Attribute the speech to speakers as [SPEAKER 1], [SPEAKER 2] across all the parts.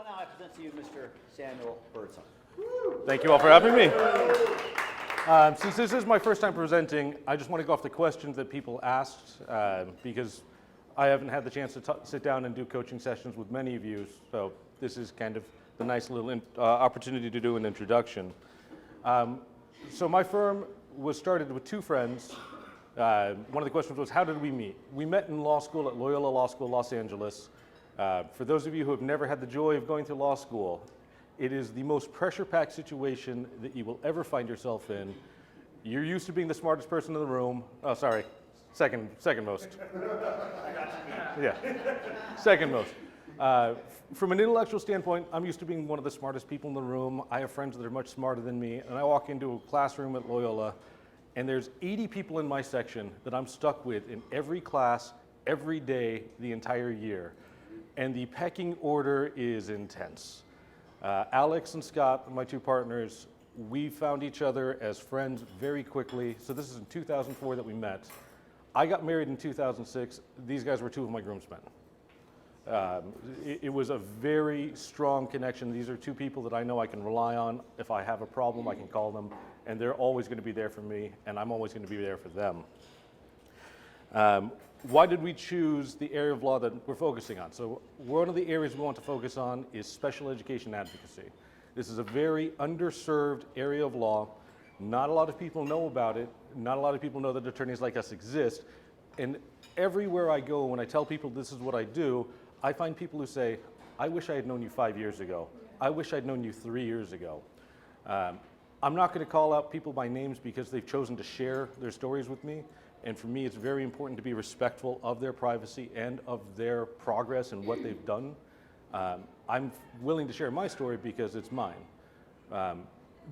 [SPEAKER 1] now I present to you Mr. Samuel Birdsong.
[SPEAKER 2] Thank you all for having me. Since this is my first time presenting, I just want to go off the questions that people asked because I haven't had the chance to sit down and do coaching sessions with many of you, so this is kind of the nice little opportunity to do an introduction. So my firm was started with two friends. One of the questions was, how did we meet? We met in law school at Loyola Law School, Los Angeles. For those of you who have never had the joy of going to law school, it is the most pressure-packed situation that you will ever find yourself in. You're used to being the smartest person in the room. Oh, sorry, second most. Yeah, second most. From an intellectual standpoint, I'm used to being one of the smartest people in the room. I have friends that are much smarter than me, and I walk into a classroom at Loyola, and there's 80 people in my section that I'm stuck with in every class, every day, the entire year. And the pecking order is intense. Alex and Scott, my two partners, we found each other as friends very quickly. So this is in 2004 that we met. I got married in 2006. These guys were two of my groomsmen. It was a very strong connection. These are two people that I know I can rely on. If I have a problem, I can call them, and they're always going to be there for me, and I'm always going to be there for them. Why did we choose the area of law that we're focusing on? So one of the areas we want to focus on is special education advocacy. This is a very underserved area of law. Not a lot of people know about it. Not a lot of people know that attorneys like us exist. And everywhere I go, when I tell people this is what I do, I find people who say, I wish I had known you 5 years ago. I wish I'd known you 3 years ago. I'm not going to call out people by names because they've chosen to share their stories with me. And for me, it's very important to be respectful of their privacy and of their progress and what they've done. I'm willing to share my story because it's mine.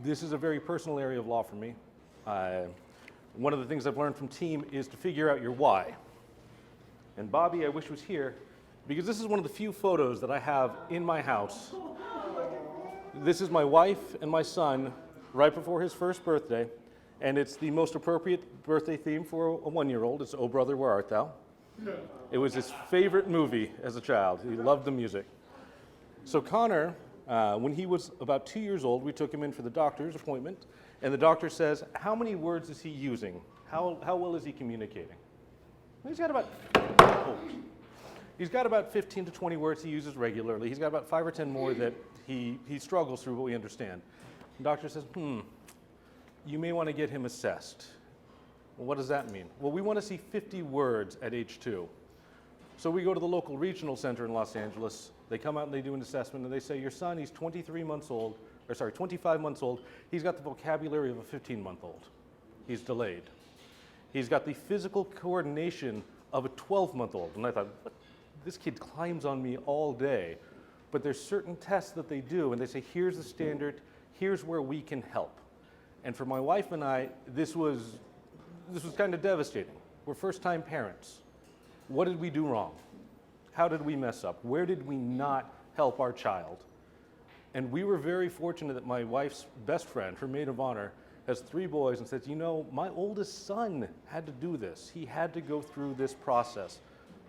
[SPEAKER 2] This is a very personal area of law for me. One of the things I've learned from team is to figure out your why. And Bobby, I wish was here, because this is one of the few photos that I have in my house. This is my wife and my son right before his first birthday. And it's the most appropriate birthday theme for a one-year-old. It's Oh Brother, Where Art Thou? It was his favorite movie as a child. He loved the music. So Connor, when he was about 2 years old, we took him in for the doctor's appointment, and the doctor says, how many words is he using? How well is he communicating? He's got about 15 to 20 words he uses regularly. He's got about 5 or 10 more that he struggles through, but we understand. The doctor says, you may want to get him assessed. Well, what does that mean? Well, we want to see 50 words at age 2. So we go to the local regional center in Los Angeles. They come out and they do an assessment, and they say, your son, he's 25 months old. He's got the vocabulary of a 15-month-old. He's delayed. He's got the physical coordination of a 12-month-old. And I thought, this kid climbs on me all day. But there's certain tests that they do, and they say, here's the standard, here's where we can help. And for my wife and I, this was kind of devastating. We're first-time parents. What did we do wrong? How did we mess up? Where did we not help our child? And we were very fortunate that my wife's best friend, her maid of honor, has 3 boys and said, you know, my oldest son had to do this. He had to go through this process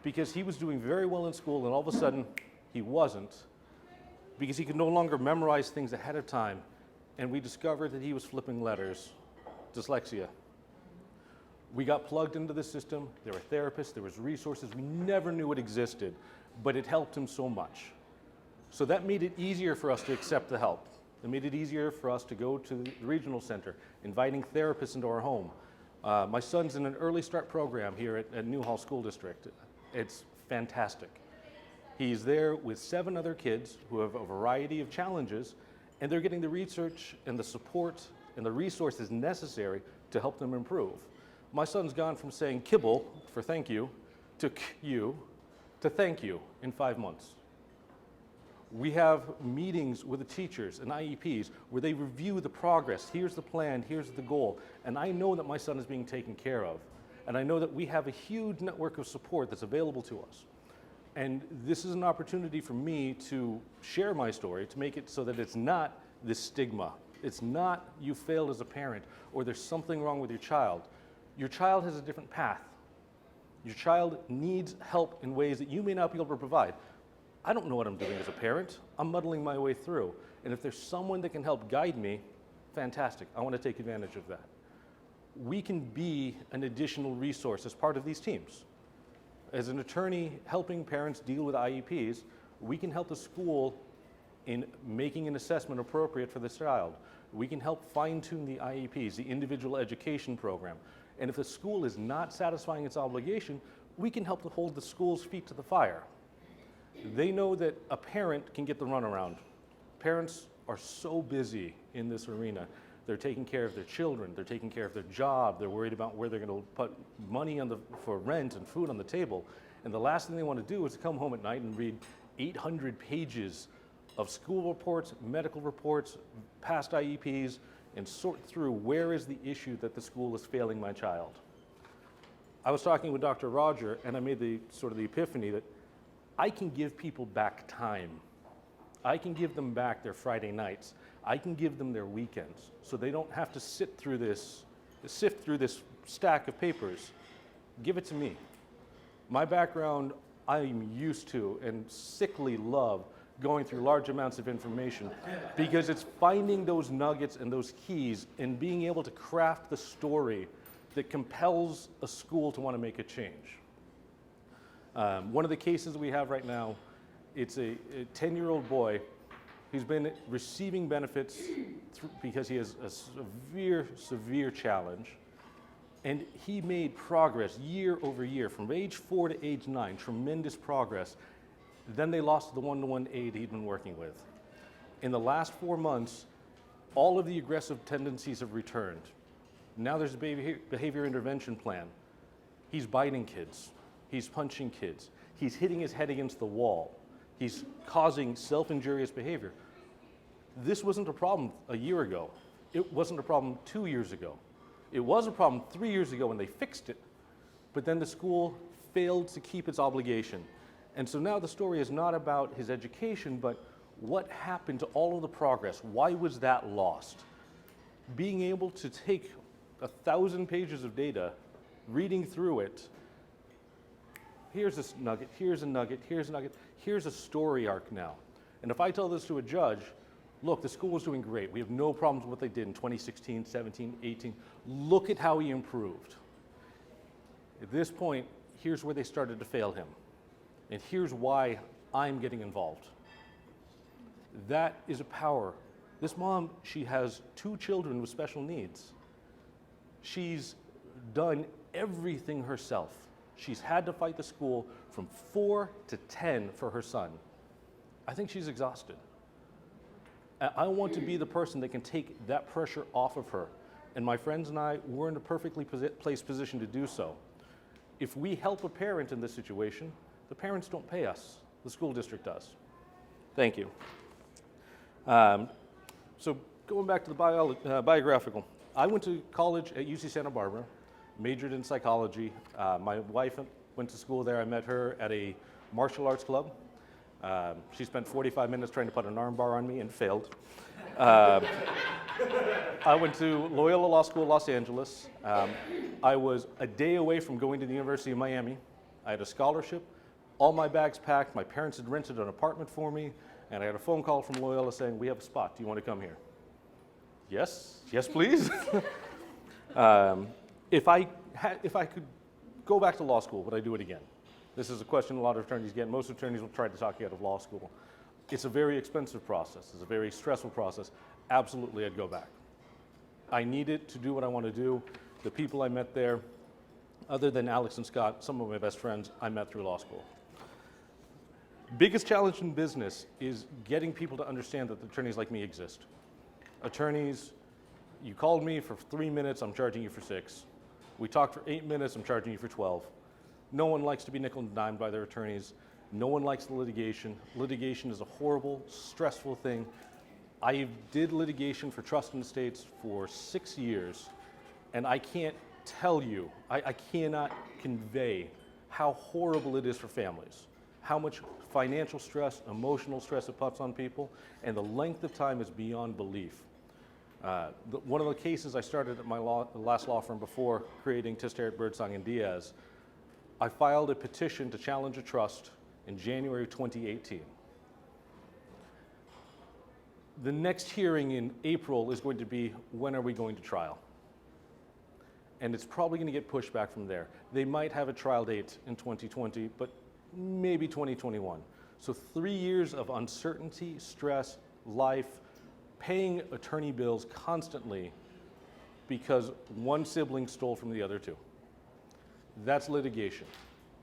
[SPEAKER 2] because he was doing very well in school, and all of a sudden he wasn't because he could no longer memorize things ahead of time. And we discovered that he was flipping letters, dyslexia. We got plugged into the system. There were therapists, there was resources. We never knew it existed, but it helped him so much. So that made it easier for us to accept the help. It made it easier for us to go to the regional center, inviting therapists into our home. My son's in an early start program here at Newhall School District. It's fantastic. He's there with 7 other kids who have a variety of challenges, and they're getting the research and the support and the resources necessary to help them improve. My son's gone from saying kibble for thank you to you to thank you in 5 months. We have meetings with the teachers and IEPs where they review the progress. Here's the plan, here's the goal. And I know that my son is being taken care of. And I know that we have a huge network of support that's available to us. And this is an opportunity for me to share my story, to make it so that it's not this stigma. It's not you failed as a parent or there's something wrong with your child. Your child has a different path. Your child needs help in ways that you may not be able to provide. I don't know what I'm doing as a parent. I'm muddling my way through. And if there's someone that can help guide me, fantastic. I want to take advantage of that. We can be an additional resource as part of these teams. As an attorney helping parents deal with IEPs, we can help the school in making an assessment appropriate for this child. We can help fine-tune the IEPs, the individual education program. And if the school is not satisfying its obligation, we can help to hold the school's feet to the fire. They know that a parent can get the runaround. Parents are so busy in this arena. They're taking care of their children, they're taking care of their job, they're worried about where they're going to put money for rent and food on the table. And the last thing they want to do is to come home at night and read 800 pages of school reports, medical reports, past IEPs, and sort through where is the issue that the school is failing my child. I was talking with Dr. Roger, and I made the epiphany that I can give people back time. I can give them back their Friday nights. I can give them their weekends, so they don't have to sift through this stack of papers. Give it to me. My background, I'm used to and sickly love going through large amounts of information because it's finding those nuggets and those keys and being able to craft the story that compels a school to want to make a change. One of the cases we have right now, it's a 10-year-old boy who's been receiving benefits because he has a severe challenge. And he made progress year over year from age 4 to age 9, tremendous progress. Then they lost the one-to-one aide he'd been working with. In the last 4 months, all of the aggressive tendencies have returned. Now there's a behavior intervention plan. He's biting kids. He's punching kids. He's hitting his head against the wall. He's causing self-injurious behavior. This wasn't a problem a year ago. It wasn't a problem 2 years ago. It was a problem 3 years ago when they fixed it, but then the school failed to keep its obligation. And so now the story is not about his education, but what happened to all of the progress? Why was that lost? Being able to take 1,000 pages of data, reading through it, here's a nugget, here's a nugget, here's a nugget, here's a story arc now. And if I tell this to a judge, look, the school was doing great. We have no problems with what they did in 2016, 17, 18. Look at how he improved. At this point, here's where they started to fail him. And here's why I'm getting involved. That is a power. This mom, she has 2 children with special needs. She's done everything herself. She's had to fight the school from 4 to 10 for her son. I think she's exhausted. I want to be the person that can take that pressure off of her. And my friends and I, we're in a perfectly placed position to do so. If we help a parent in this situation, the parents don't pay us. The school district does. Thank you. So going back to the biographical, I went to college at UC Santa Barbara, majored in psychology. My wife went to school there. I met her at a martial arts club. She spent 45 minutes trying to put an arm bar on me and failed. I went to Loyola Law School, Los Angeles. I was a day away from going to the University of Miami. I had a scholarship, all my bags packed. My parents had rented an apartment for me, and I had a phone call from Loyola saying, "We have a spot. Do you want to come here?" Yes, yes, please. If I could go back to law school, would I do it again? This is a question a lot of attorneys get. Most attorneys will try to talk you out of law school. It's a very expensive process. It's a very stressful process. Absolutely, I'd go back. I need it to do what I want to do. The people I met there, other than Alex and Scott, some of my best friends, I met through law school. Biggest challenge in business is getting people to understand that attorneys like me exist. Attorneys, you called me for 3 minutes, I'm charging you for 6. We talked for 8 minutes, I'm charging you for 12. No one likes to be nickel and dimed by their attorneys. No one likes the litigation. Litigation is a horrible, stressful thing. I did litigation for trust and estates for 6 years, and I can't tell you, I cannot convey how horrible it is for families, how much financial stress, emotional stress it puts on people, and the length of time is beyond belief. One of the cases I started at my last law firm before creating Tisteret, Birdsong, and Diaz, I filed a petition to challenge a trust in January 2018. The next hearing in April is going to be, when are we going to trial? And it's probably going to get pushed back from there. They might have a trial date in 2020, but maybe 2021. So 3 years of uncertainty, stress, life, paying attorney bills constantly because one sibling stole from the other two. That's litigation.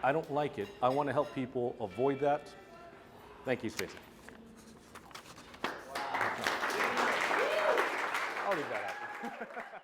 [SPEAKER 2] I don't like it. I want to help people avoid that. Thank you, Stacey. I'll leave that out.